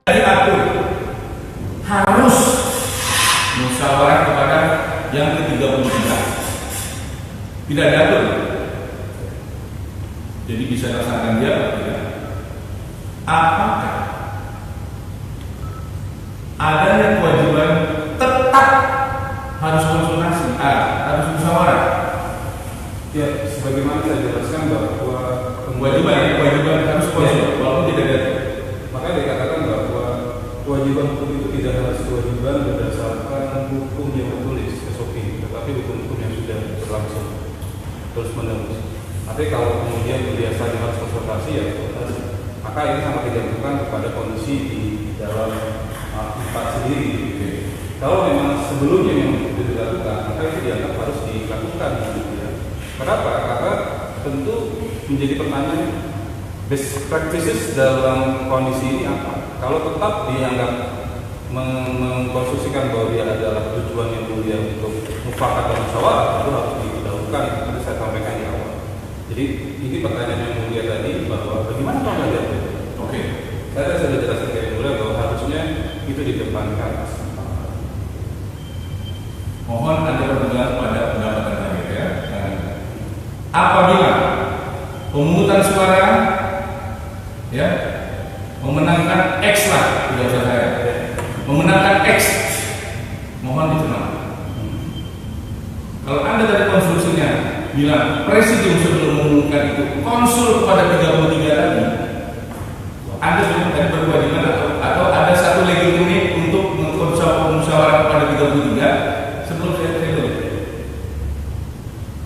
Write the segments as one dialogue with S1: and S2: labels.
S1: Diatur harus musyawarah kepada yang ke-33. Tidak diatur. Jadi bisa rasakan dia atau tidak. Apakah adanya kewajiban tetap harus konsultasi, harus musyawarah?
S2: Ya, sebagaimana saya jelaskan bahwa
S1: kewajiban harus konsul, walaupun tidak diatur.
S2: Makanya dikatakan bahwa kewajiban hukum itu tidak harus kewajiban berdasarkan hukum yang tertulis SOP, tetapi hukum-hukum yang sudah berlangsung terus menerus. Tapi kalau kemudian biasanya harus konsultasi ya konsultasi, maka ini sangat digantung kepada kondisi di dalam tempat sendiri. Kalau memang sebelumnya yang sudah dilakukan, maka itu dianggap harus dilakukan. Kenapa? Karena tentu menjadi pertanyaan best practices dalam kondisi ini apa? Kalau tetap dianggap mengkonstruksikan bahwa dia adalah tujuan yang mulia untuk mufakat dan musyawarah, itu harus didahulukan. Tadi saya sampaikan di awal. Jadi ini pertanyaan yang mulia tadi bahwa bagaimana kalau nggak diatur?
S1: Oke.
S2: Saya sudah jelaskan dari mulai bahwa harusnya itu didepankan.
S1: Mohon Anda berpegang pada pendapat terakhir ya. Apabila pemungutan suara ya memenangkan X lah, tidak usah saya, memenangkan X, mohon diterima. Kalau Anda dari konstruksinya bilang presidium sebelum mengumumkan itu konsul kepada 33 tadi, Anda sudah berkewajiban atau ada satu legitimasi untuk musyawarah kepada 33 sebelum saya terima.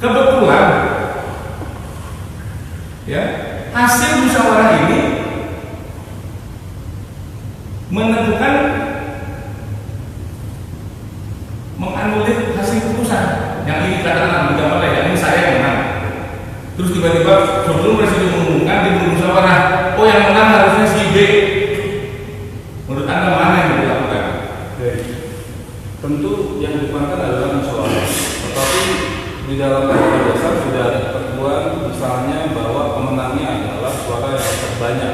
S1: Kebetulan ya hasil musyawarah ini menentukan menganulir hasil keputusan yang ini katakan di gambar yang ini saya yang menang. Terus tiba-tiba sebelum presiden mengumumkan dia bermusyawarah, oh yang menang harusnya si B. Menurut Anda mana yang dilakukan?
S2: Tentu yang didepankan adalah musyawarah. Tetapi di dalam undang-undang dasar sudah ada ketentuan misalnya bahwa pemenangnya adalah suara yang terbanyak,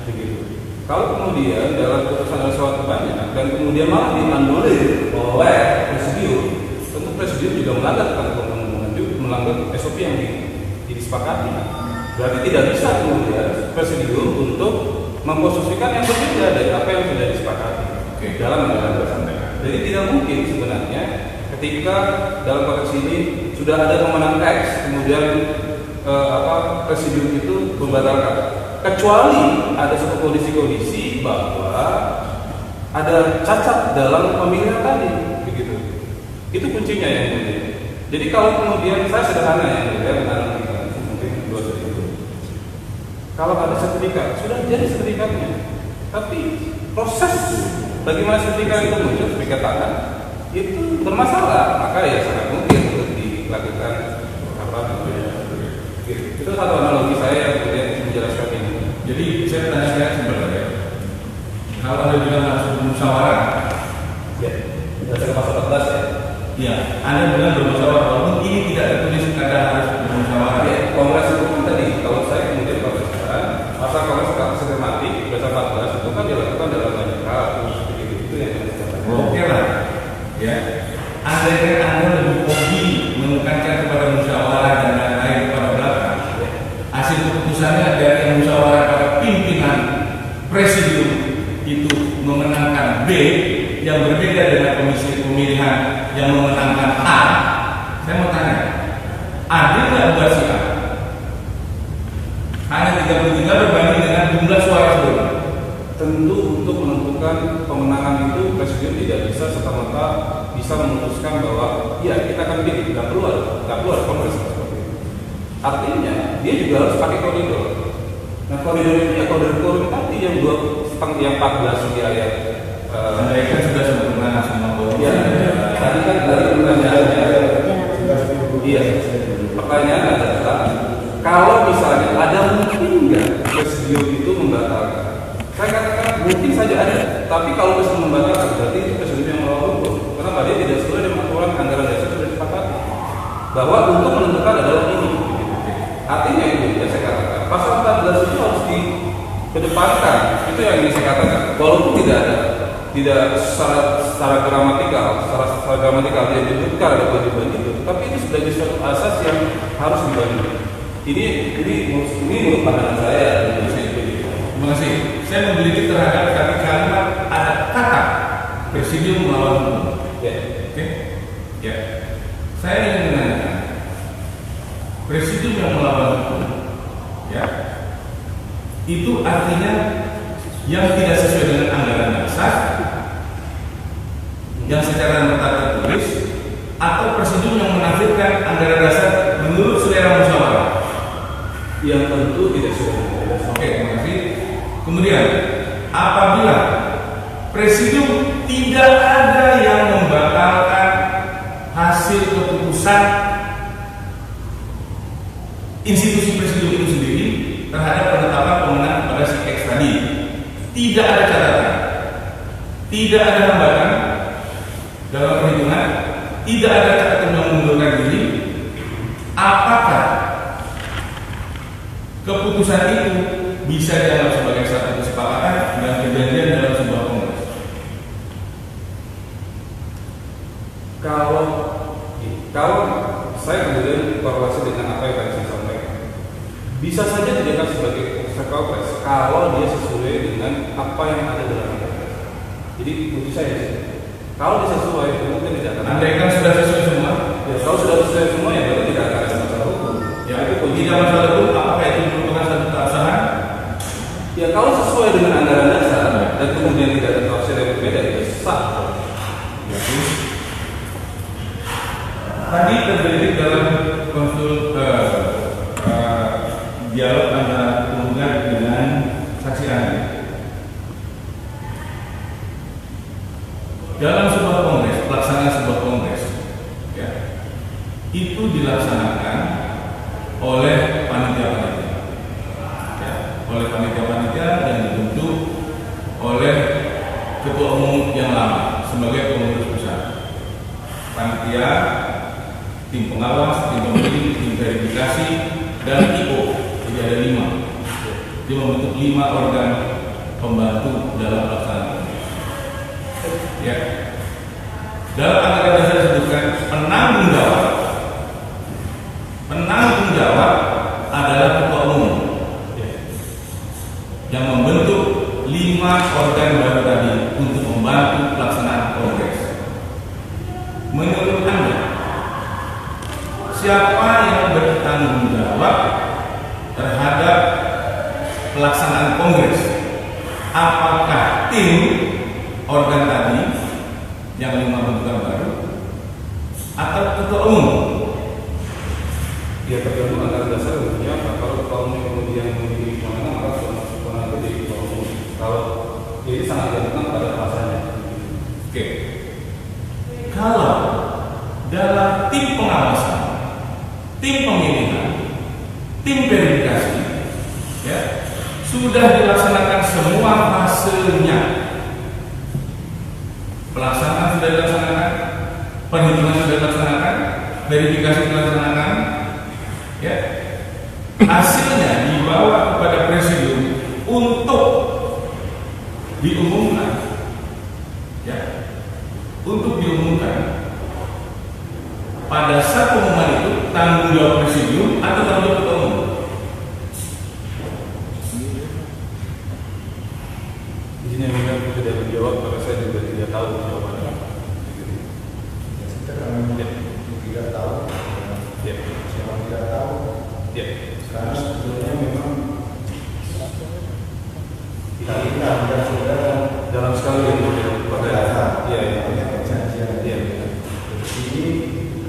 S2: begitu. Kalau kemudian dalam keputusan ada suara terbanyak dan kemudian malah dianulir oleh presidium, tentu presidium juga melanggar melanggar SOP yang disepakati. Berarti tidak bisa kemudian presidium untuk memposisikan yang berbeda dari apa yang sudah disepakati dalam undang-undang dasar. Jadi tidak mungkin sebenarnya ketika dalam konteks ini sudah ada pemenang X, kemudian presidium itu membatalkan. Kecuali ada satu kondisi-kondisi bahwa ada cacat dalam pemilihan tadi, begitu. Itu kuncinya yang penting. Jadi kalau kemudian saya sederhana yang mungkin dua itu. Kalau ada sertifikat, sudah jadi sertifikatnya. Tapi proses bagaimana sertifikat itu muncul, sertifikat tangan itu bermasalah, maka ya sangat mungkin untuk dilakukan apa namanya. Itu satu analogi saya yang kemudian menjelaskan ini.
S1: Jadi saya tanya sebenarnya, kalau Anda bilang harus bermusyawarah,
S2: ya, berdasarkan pasal 14 ya.
S1: Iya, Anda bilang bermusyawarah, walaupun ini tidak tertulis kata harus bermusyawarah.
S2: Ya, Kongres itu kan tadi, kalau saya kemudian protestan, pasal Kongres sistematik pasal 14 itu kan dilakukan dalam banyak hal, itu yang saya
S1: Oke lah, ya. Anda lebih hobi menekankan kepada musyawarah dan lain-lain pada belakang. Hasil keputusannya dari musyawarah pada pimpinan presidium itu memenangkan B yang berbeda dengan komisi pemilihan yang memenangkan A. Saya mau tanya, adil nggak buat si A? Hanya 33 berbanding dengan jumlah suara sebelumnya.
S2: Tentu untuk menentukan pemenangan itu presiden tidak bisa serta-merta bisa memutuskan bahwa ya kita akan pilih, nggak keluar kongres seperti itu. Artinya dia juga harus pakai koridor. Nah koridor itu ya koridor tadi yang 14 di ayat.
S1: Anda kan sudah sempurna semua koridor.
S2: Ya, tadi kan dari pertanyaannya. Iya. Pertanyaan adalah kalau misalnya ada mungkin nggak presidium itu membatalkan? Saya katakan mungkin saja ada, tapi kalau presiden membatalkan berarti itu presiden yang melawan hukum. Kenapa? Dia tidak sesuai dengan aturan anggaran dasar sudah disepakati bahwa untuk menentukan adalah ini. Artinya kedepankan. Itu yang ingin saya katakan. Walaupun tidak secara gramatikal, secara gramatikal dia menyebutkan ada kewajiban itu, tapi ini sebagai suatu asas yang harus dibangun. Ini menurut pandangan saya.
S1: Terima kasih. Saya memiliki terhadap kalimat ada kata presidium melawan hukum.
S2: Ya.
S1: Oke? Ya. Saya ingin menanyakan presidium yang melawan hukum, ya, itu artinya yang tidak sesuai dengan anggaran dasar, yang secara tertata tertulis, atau presidium yang menafsirkan anggaran dasar menurut selera musyawarah.
S2: Yang tentu tidak sesuai dengan anggaran dasar.
S1: Oke, terima kasih. Kemudian, apabila presidium tidak ada yang membatalkan hasil keputusan institusi presidium itu sendiri terhadap penetapan pemenang pada si X tadi, tidak ada catatan, tidak ada hambatan dalam perhitungan, tidak ada catatan yang mengundurkan diri, apakah keputusan itu bisa dianggap sebagai satu kesepakatan dan kejadian dalam sebuah kongres?
S2: Kalau saya kemudian korelasi dengan apa yang tadi saya sampaikan, bisa saja dianggap sebagai kongres kalau dia sesuai dengan apa yang ada dalam anggaran. Jadi menurut saya, kalau dia sesuai, mungkin tidak akan.
S1: Andaikan sudah sesuai semua,
S2: ya kalau sudah sesuai semua ya berarti tidak akan ada masalah hukum.
S1: Ya, itu tidak masalah hukum. Apakah itu merupakan satu keabsahan?
S2: Ya kalau sesuai dengan anggaran dasar dan kemudian tidak ada tafsir yang berbeda, itu sah.
S1: Ya, tadi terjadi dalam dialog antara penggugat dengan saksi ahli. Dalam sebuah kongres, pelaksanaan sebuah kongres, ya, itu dilaksanakan oleh panitia-panitia, ya, oleh panitia-panitia dan dibentuk oleh ketua umum yang lama sebagai pengurus besar. Panitia, tim pengawas, tim pemilih, tim verifikasi, dan IO. Jadi ada 5. Dia membentuk 5 organ pembantu dalam pelaksanaan. Ya. Dalam anggaran dasar disebutkan penanggung jawab adalah ketua umum yang membentuk 5 organ baru tadi untuk membantu pelaksanaan kongres. Menurut Anda, siapa yang bertanggung jawab terhadap pelaksanaan kongres? Apakah tim organ tadi yang 5 bentukan baru atau ketua umum?
S2: Ya tergantung anggaran dasar bentuknya apa. Kalau ketua umum kemudian memiliki kewenangan, maka kewenangan itu jadi ketua umum. Kalau jadi sangat tergantung pada alasannya.
S1: Oke. Kalau dalam tim pengawasan, tim pemilihan, tim verifikasi, ya, sudah dilaksanakan semua fasenya. Pelaksanaan sudah dilaksanakan, perhitungan sudah dilaksanakan, verifikasi dilaksanakan, ya. Hasilnya dibawa kepada presidium untuk diumumkan, ya, untuk diumumkan. Pada saat pengumuman itu tanggung jawab presidium atau tanggung jawab ketua umum?
S2: Izinnya memang sudah menjawab, karena saya juga tidak tahu jawabannya apa.
S3: Tidak tahu.
S2: Ya.
S3: Siapa tidak tahu?
S2: Ya.
S3: Karena sebetulnya memang kita tidak sudah
S2: Dalam sekali pada ya,
S3: punya perjanjian.
S2: ya.
S3: Ini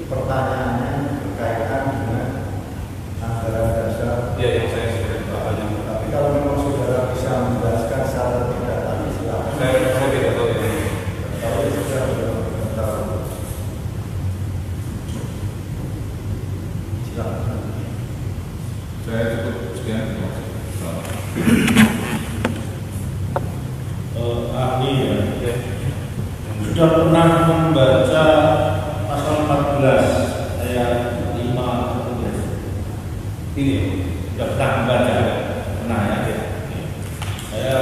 S3: pertanyaannya berkaitan dengan anggaran dasar.
S2: Ya, yang saya sudah banyak.
S3: Tapi kalau memang saudara bisa menjelaskan secara tidak tadi silakan.
S2: Saya tidak tahu ini.
S3: Kalau sudah tahu, silakan.
S1: Saya cukup sekian. Terima kasih. Selamat.
S4: Ahli ya,
S2: Ya.
S4: sudah pernah membaca pasal 14 ayat 5
S2: Ini
S4: sudah pernah membaca, pernah ya. Saya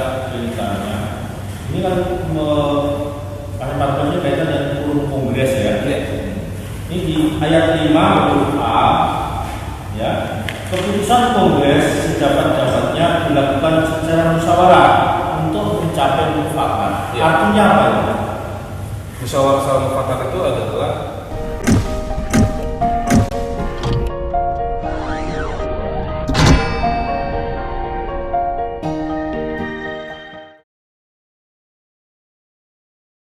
S4: Ini di ayat 5 huruf A, ya, keputusan Kongres sejabat-jabatnya dilakukan secara musyawarah untuk mencapai mufakat.
S2: Ya.
S4: Artinya apa itu?
S2: Musyawarah mufakat itu adalah